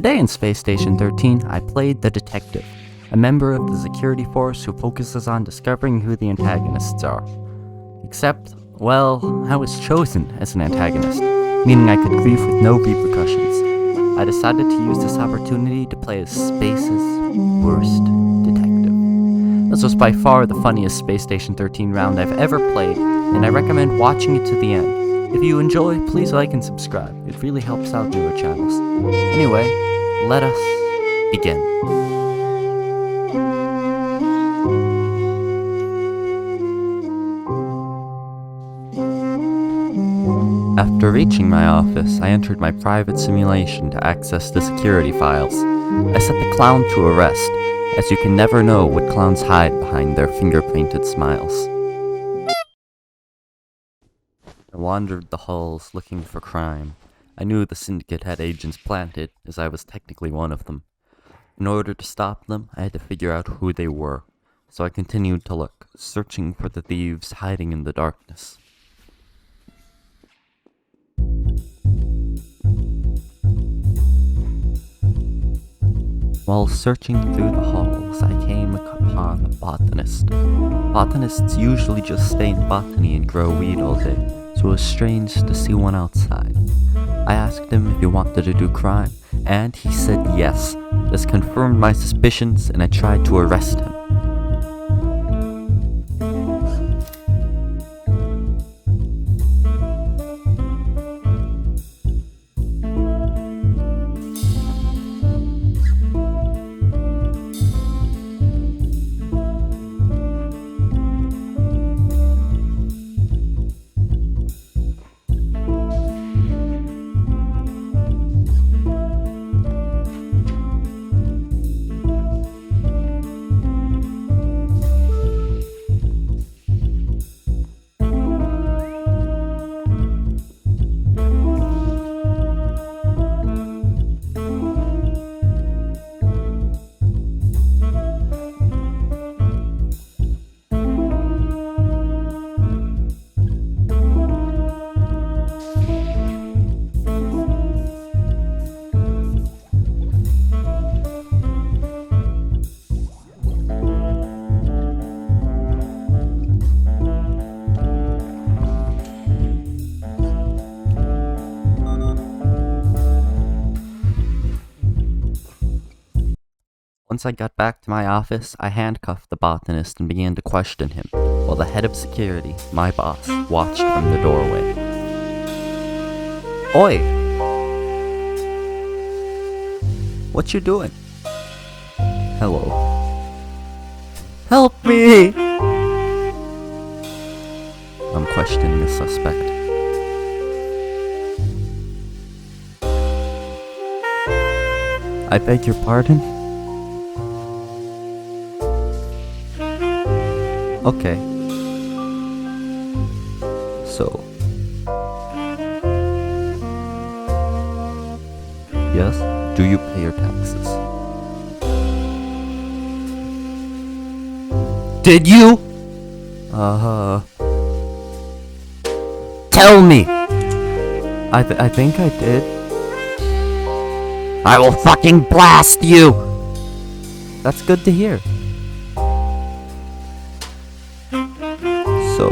Today in Space Station 13, I played the detective, a member of the security force who focuses on discovering who the antagonists are. Except, well, I was chosen as an antagonist, meaning I could grieve with no repercussions. I decided to use this opportunity to play as Space's worst detective. This was by far the funniest Space Station 13 round I've ever played, and I recommend watching it to the end. If you enjoy, please like and subscribe. It really helps out newer channels. Anyway, let us begin. After reaching my office, I entered my private simulation to access the security files. I set the clown to arrest, as you can never know what clowns hide behind their finger-painted smiles. I wandered the halls looking for crime. I knew the syndicate had agents planted, as I was technically one of them. In order to stop them, I had to figure out who they were, so I continued to look, searching for the thieves hiding in the darkness. While searching through the halls, I came upon a botanist. Botanists usually just stay in botany and grow weed all day, so it was strange to see one outside. I asked him if he wanted to do crime, and he said yes. This confirmed my suspicions, and I tried to arrest him. Once I got back to my office, I handcuffed the botanist and began to question him, while the head of security, my boss, watched from the doorway. Oi! What you doing? Hello. Help me! I'm questioning the suspect. I beg your pardon? Okay. So. Yes? Do you pay your taxes? Did you? Tell me! I think I did. I will fucking blast you! That's good to hear. So,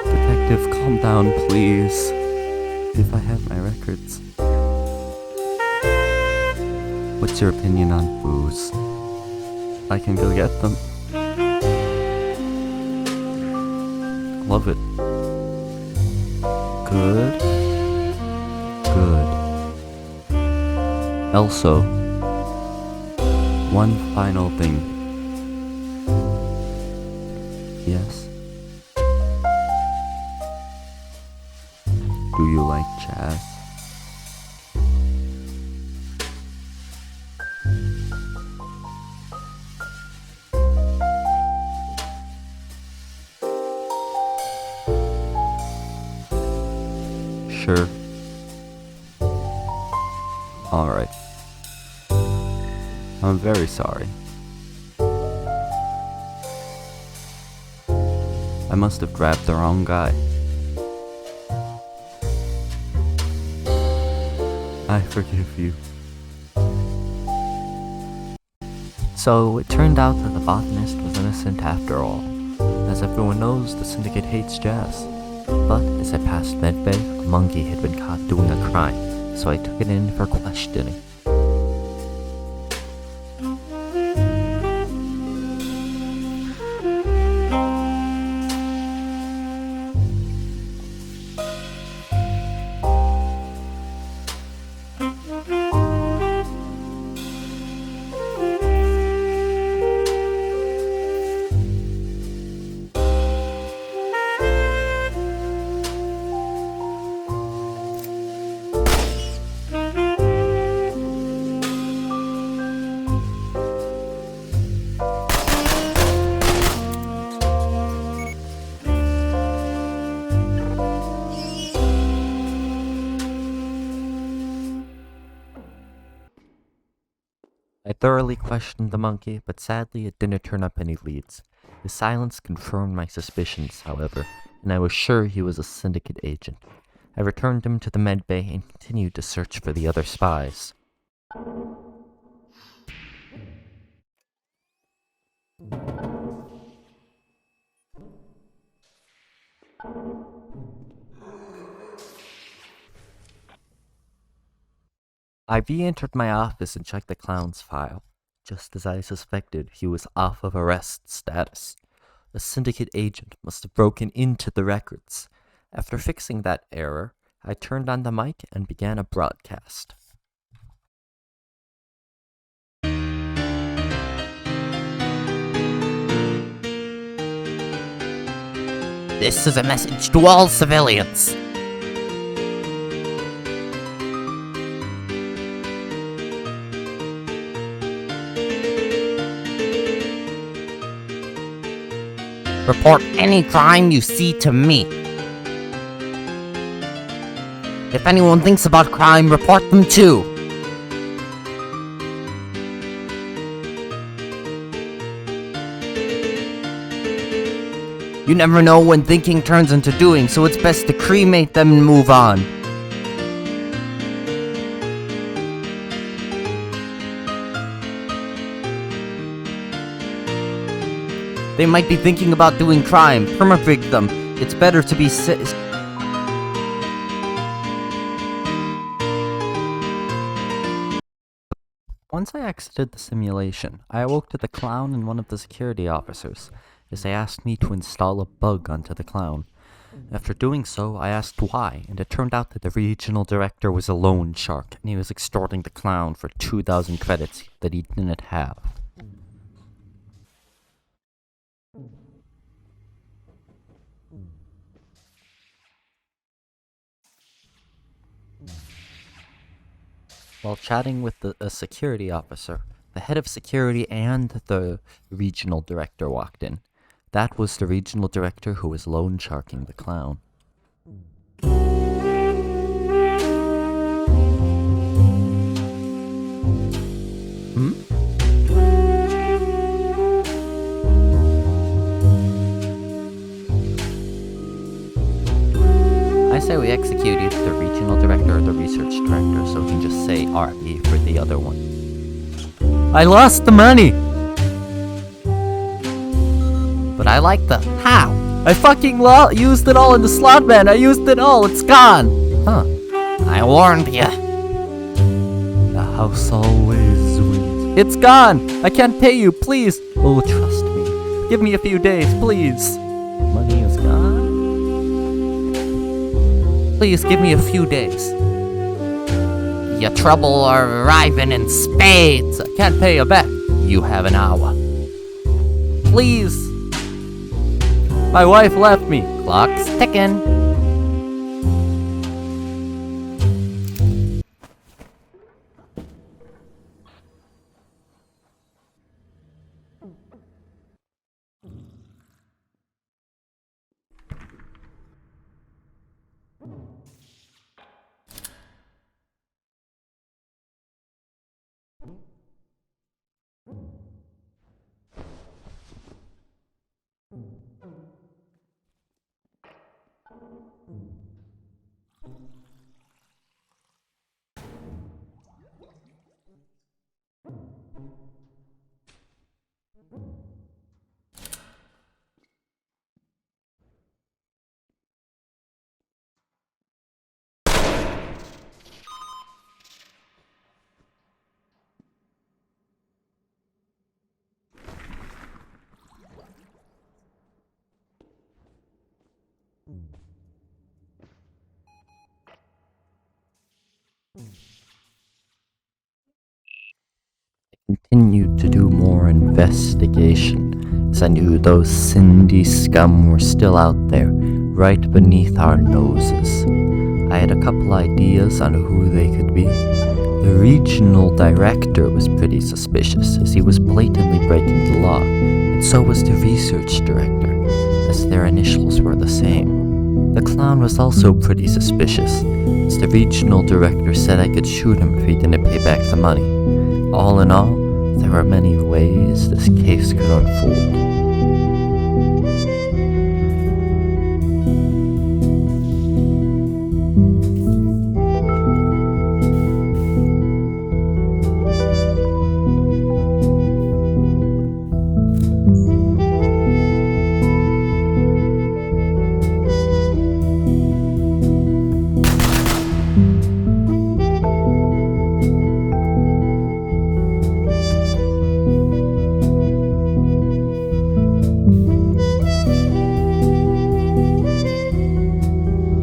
detective, calm down, please. If I have my records. What's your opinion on booze? I can go get them. Love it. Good. Good. Also, one final thing. Yes. Do you like jazz? Sure. Alright. I'm very sorry. I must have grabbed the wrong guy. I forgive you. So it turned out that the botanist was innocent after all. As everyone knows, the syndicate hates jazz. But as I passed medbay, a monkey had been caught doing a crime, so I took it in for questioning. I thoroughly questioned the monkey, but sadly it didn't turn up any leads. His silence confirmed my suspicions, however, and I was sure he was a syndicate agent. I returned him to the medbay and continued to search for the other spies. I re-entered my office and checked the clown's file. Just as I suspected, he was off of arrest status. A syndicate agent must have broken into the records. After fixing that error, I turned on the mic and began a broadcast. This is a message to all civilians. Report any crime you see to me. If anyone thinks about crime, report them too. You never know when thinking turns into doing, so it's best to cremate them and move on. They might be thinking about doing crime. Permafrig them. It's better to be Once I exited the simulation, I awoke to the clown and one of the security officers, as they asked me to install a bug onto the clown. After doing so, I asked why, and it turned out that the regional director was a loan shark, and he was extorting the clown for 2,000 credits that he didn't have. While chatting with a security officer, the head of security and the regional director walked in. That was the regional director who was loan sharking the clown. I say we execute either the regional director or the research director, so we can just say RE for the other one. I lost the money! But I like the how. I fucking used it all in the slot man! I used it all! It's gone! Huh. I warned ya. The house always wins. It's gone! I can't pay you, please! Oh, trust me. Give me a few days, please. Money is gone? Please give me a few days. Your trouble are arriving in spades. I can't pay you back. You have an hour. Please. My wife left me. Clock's ticking. Continued to do more investigation, as I knew those Cindy scum were still out there, right beneath our noses. I had a couple ideas on who they could be. The regional director was pretty suspicious, as he was blatantly breaking the law, and so was the research director, as their initials were the same. The clown was also pretty suspicious, as the regional director said I could shoot him if he didn't pay back the money. All in all, there were many ways this case could unfold.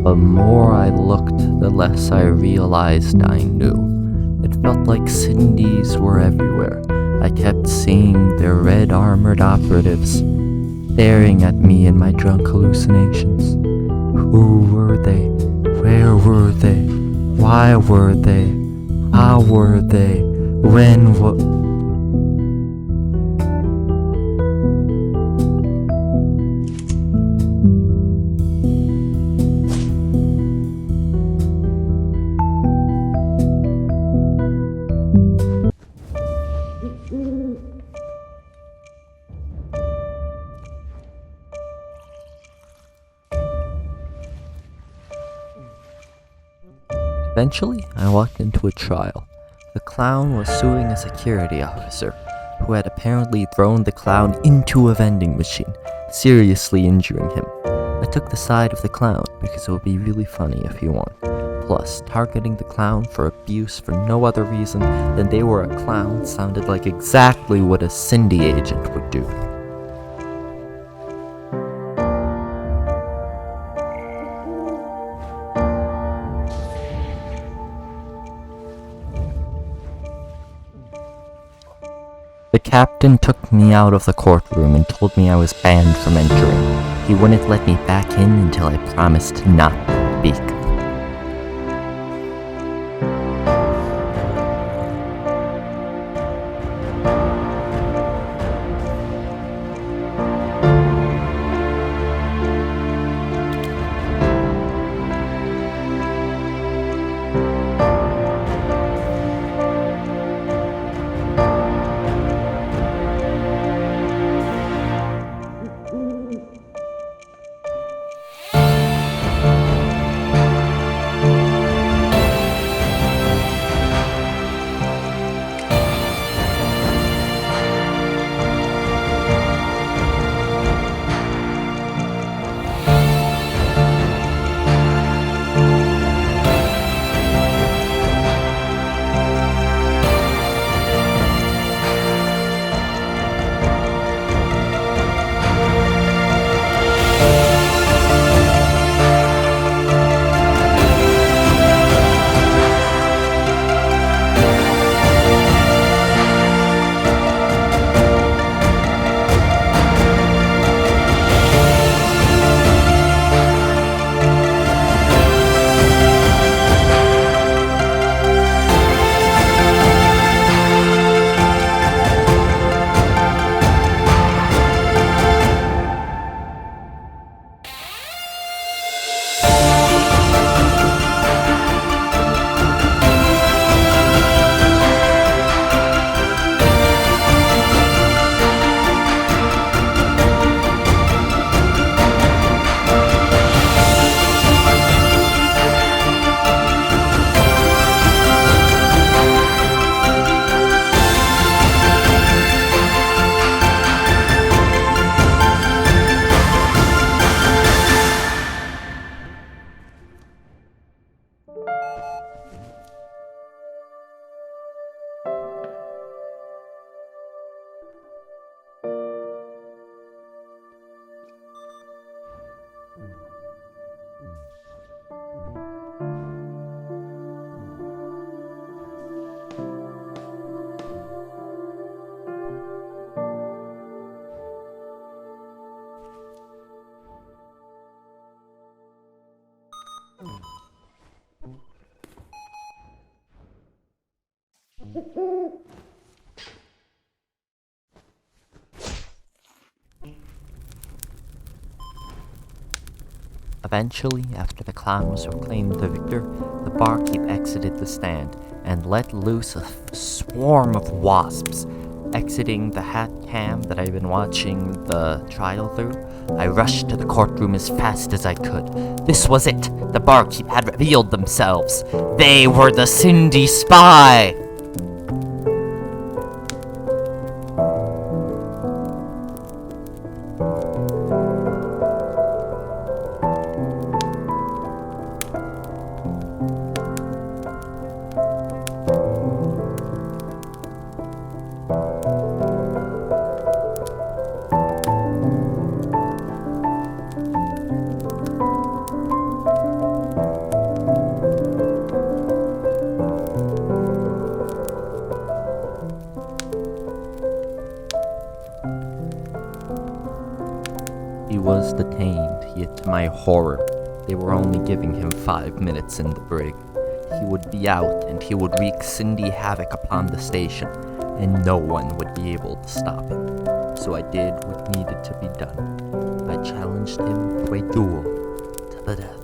The more I looked, the less I realized I knew. It felt like Cindy's were everywhere. I kept seeing their red armored operatives staring at me in my drunk hallucinations. Who were they? Where were they? Why were they? How were they? When Eventually, I walked into a trial. The clown was suing a security officer, who had apparently thrown the clown into a vending machine, seriously injuring him. I took the side of the clown because it would be really funny if he won. Plus, targeting the clown for abuse for no other reason than they were a clown sounded like exactly what a Cindy agent would do. The captain took me out of the courtroom and told me I was banned from entering. He wouldn't let me back in until I promised not to speak. Eventually, after the clown was proclaimed the victor, the barkeep exited the stand and let loose a swarm of wasps. Exiting the hat cam that I've been watching the trial through, I rushed to the courtroom as fast as I could. This was it! The barkeep had revealed themselves! They were the Cindy spy! He was detained, yet to my horror, they were only giving him 5 minutes in the brig. He would be out, and he would wreak Cindy havoc upon the station, and no one would be able to stop him. So I did what needed to be done. I challenged him to a duel, to the death.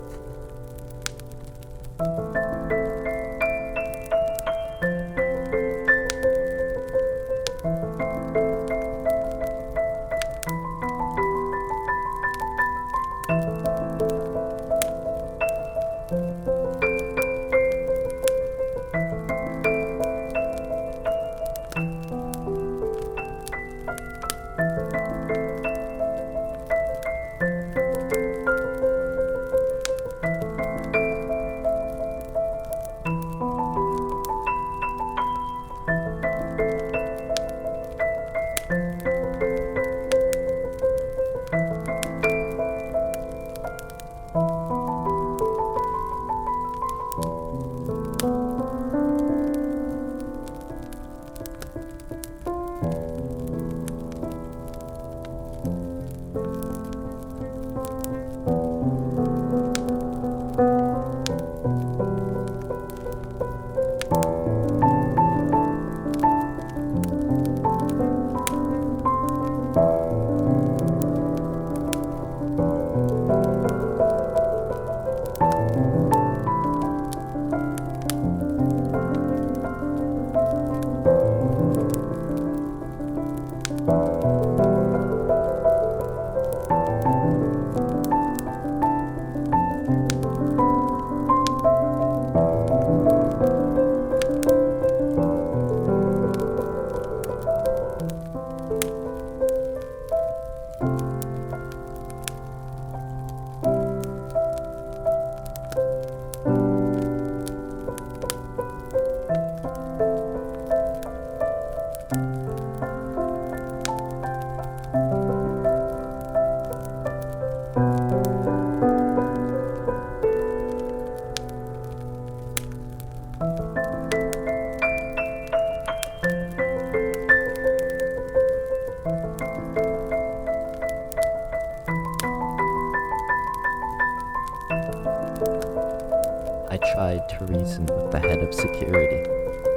I tried to reason with the head of security,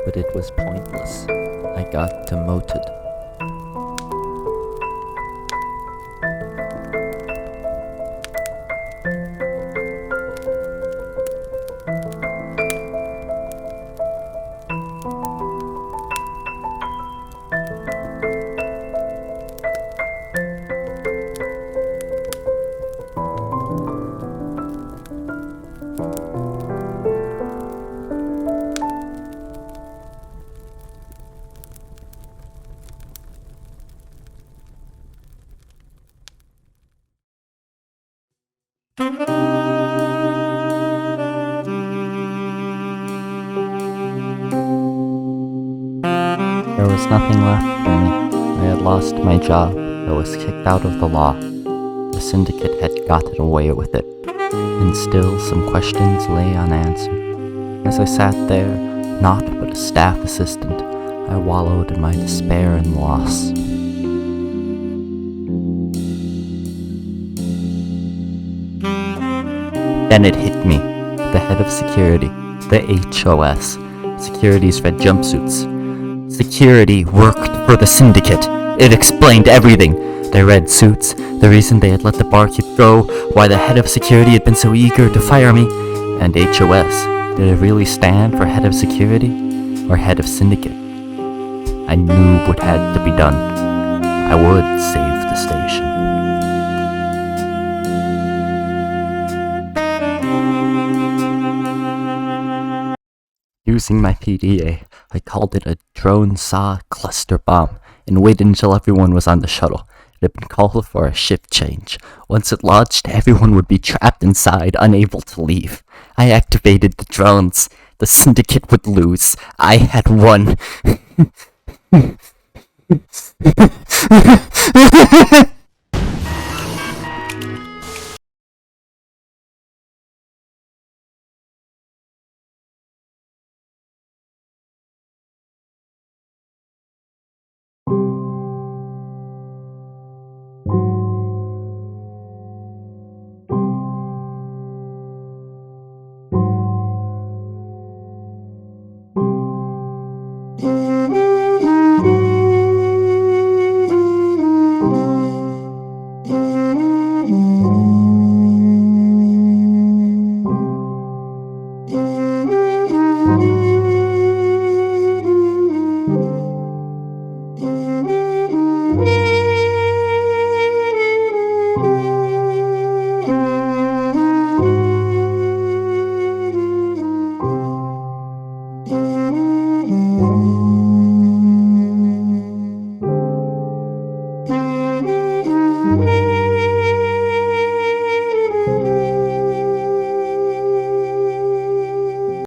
but it was pointless. I got demoted. There was nothing left for me. I had lost my job. I was kicked out of the law. The syndicate had gotten away with it. And still some questions lay unanswered. As I sat there, naught but a staff assistant, I wallowed in my despair and loss. Then it hit me. The head of security, the HOS, security's red jumpsuits. Security worked for the Syndicate. It explained everything. Their red suits, the reason they had let the barkeep go, why the head of security had been so eager to fire me, and HOS. Did it really stand for head of security or head of syndicate? I knew what had to be done. I would save the station. Using my PDA, I called it a drone saw cluster bomb and waited until everyone was on the shuttle. It had been called for a shift change. Once it launched, everyone would be trapped inside, unable to leave. I activated the drones. The Syndicate would lose. I had won.